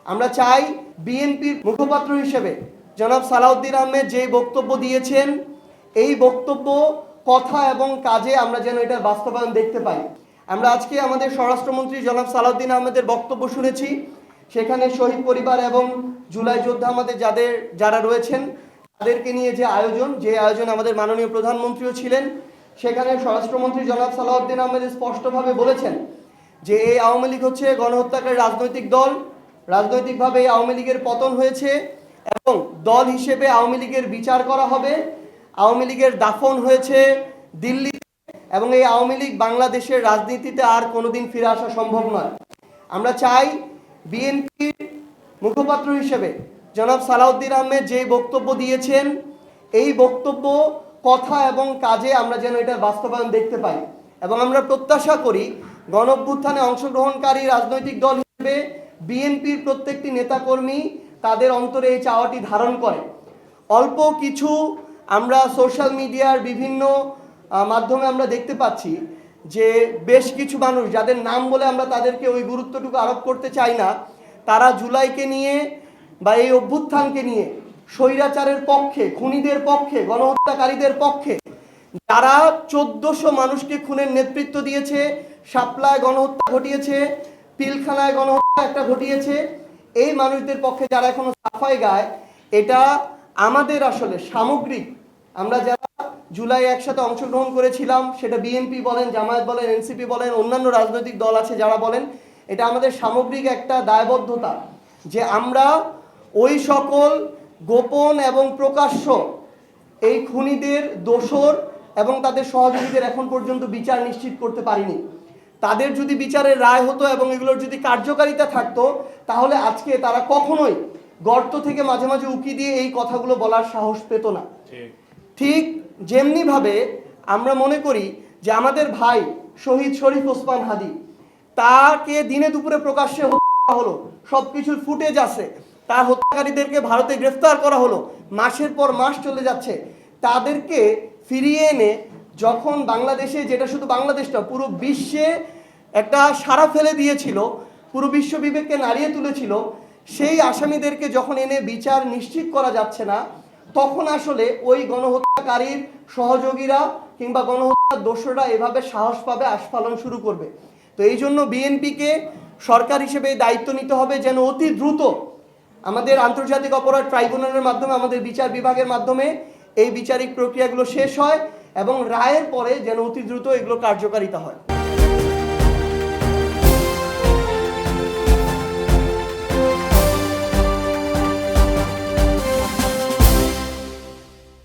আমরা চাই বিএনপির মুখপাত্র হিসেবে জনাব সালাউদ্দিন আহমেদ যে বক্তব্য দিয়েছেন, এই বক্তব্য কথা এবং কাজে আমরা যেন এটার বাস্তবায়ন দেখতে পাই। আমরা আজকে আমাদের স্বরাষ্ট্রমন্ত্রী জনাব সালাউদ্দিন আহমেদের বক্তব্য শুনেছি। সেখানে শহীদ পরিবার এবং জুলাই যোদ্ধা আমাদের যারা রয়েছেন তাদেরকে নিয়ে যে আয়োজন আমাদের মাননীয় প্রধানমন্ত্রীও ছিলেন। সেখানে স্বরাষ্ট্রমন্ত্রী জনাব সালাউদ্দিন আহমেদ স্পষ্টভাবে বলেছেন যে এই আওয়ামী লীগ হচ্ছে গণহত্যাকারী রাজনৈতিক দল, রাজনৈতিকভাবে এই আওয়ামী লীগের পতন হয়েছে এবং দল হিসেবে আওয়ামী লীগের বিচার করা হবে। আওয়ামী লীগের দাফন হয়েছে দিল্লিতে এবং এই আওয়ামী লীগ বাংলাদেশের রাজনীতিতে আর কোনোদিন ফিরে আসা সম্ভব নয়। আমরা চাই বিএনপির মুখপাত্র হিসেবে জনাব সালাউদ্দিন আহমেদ যে বক্তব্য দিয়েছেন, এই বক্তব্য কথা এবং কাজে আমরা যেন এটার বাস্তবায়ন দেখতে পাই এবং আমরা প্রত্যাশা করি গণঅভ্যুত্থানে অংশগ্রহণকারী রাজনৈতিক দল হিসেবে বিএনপির প্রত্যেকটি নেতাকর্মী তাদের অন্তরে এই চাওয়াটি ধারণ করে। অল্প কিছু আমরা সোশ্যাল মিডিয়ার বিভিন্ন মাধ্যমে আমরা দেখতে পাচ্ছি যে বেশ কিছু মানুষ যাদের নাম বলে আমরা তাদেরকে ওই গুরুত্বটুকু আরোপ করতে চাই না, তারা জুলাইকে নিয়ে বা এই অভ্যুত্থানকে নিয়ে স্বৈরাচারের পক্ষে, খুনিদের পক্ষে, গণহত্যাকারীদের পক্ষে, যারা 1400 মানুষকে খুনের নেতৃত্ব দিয়েছে, শাপলায় গণহত্যা ঘটিয়েছে, পিলখানায় গণহত্যা একটা ঘটিয়েছে, এই মানুষদের পক্ষে যারা এখনো সাফাই গায়, এটা আমাদের আসলে সামগ্রিক আমরা যারা জুলাই একসাথে অংশগ্রহণ করেছিলাম, সেটা বিএনপি বলেন, জামায়াত বলেন, এনসিপি বলেন, অন্যান্য রাজনৈতিক দল আছে যারা বলেন, এটা আমাদের সামগ্রিক একটা দায়বদ্ধতা যে আমরা ওই সকল গোপন এবং প্রকাশ্য এই খুনিদের দোষর এবং তাদের সহযোগীদের এখন পর্যন্ত বিচার নিশ্চিত করতে পারিনি। তাদের যদি বিচারের রায় হতো এবং এগুলোর যদি কার্যকারিতা থাকতো, তাহলে আজকে তারা কখনোই গর্ত থেকে মাঝে মাঝে উকি দিয়ে এই কথাগুলো বলার সাহস পেত না। ঠিক যেমনিভাবে আমরা মনে করি যে আমাদের ভাই শহীদ শরীফ ওসমান হাদি, তাকে দিনে দুপুরে প্রকাশ্যে হত্যা হলো, সব কিছুর ফুটেজ আছে, তার হত্যাকারীদেরকে ভারতে গ্রেফতার করা হলো, মাসের পর মাস চলে যাচ্ছে, তাদেরকে ফিরিয়ে এনে যখন বাংলাদেশে, যেটা শুধু বাংলাদেশ না পুরো বিশ্বে একটা সাড়া ফেলে দিয়েছিল, পুরো বিশ্ব বিবেককে নাড়িয়ে তুলেছিল, সেই আসামিদেরকে যখন এনে বিচার নিশ্চিত করা যাচ্ছে না, তখন আসলে ওই গণহত্যাকারীর সহযোগীরা কিংবা গণহত্যার দোষরা এভাবে সাহস পাবে, আস্ফালন শুরু করবে। তো এই জন্য বিএনপিকে সরকার হিসেবে দায়িত্ব নিতে হবে যেন অতি দ্রুত আমাদের আন্তর্জাতিক অপরাধ ট্রাইব্যুনালের মাধ্যমে, আমাদের বিচার বিভাগের মাধ্যমে এই বিচারিক প্রক্রিয়াগুলো শেষ হয় এবং রায়ের পরে যেন অতি দ্রুত এগুলো কার্যকারিতা হয়।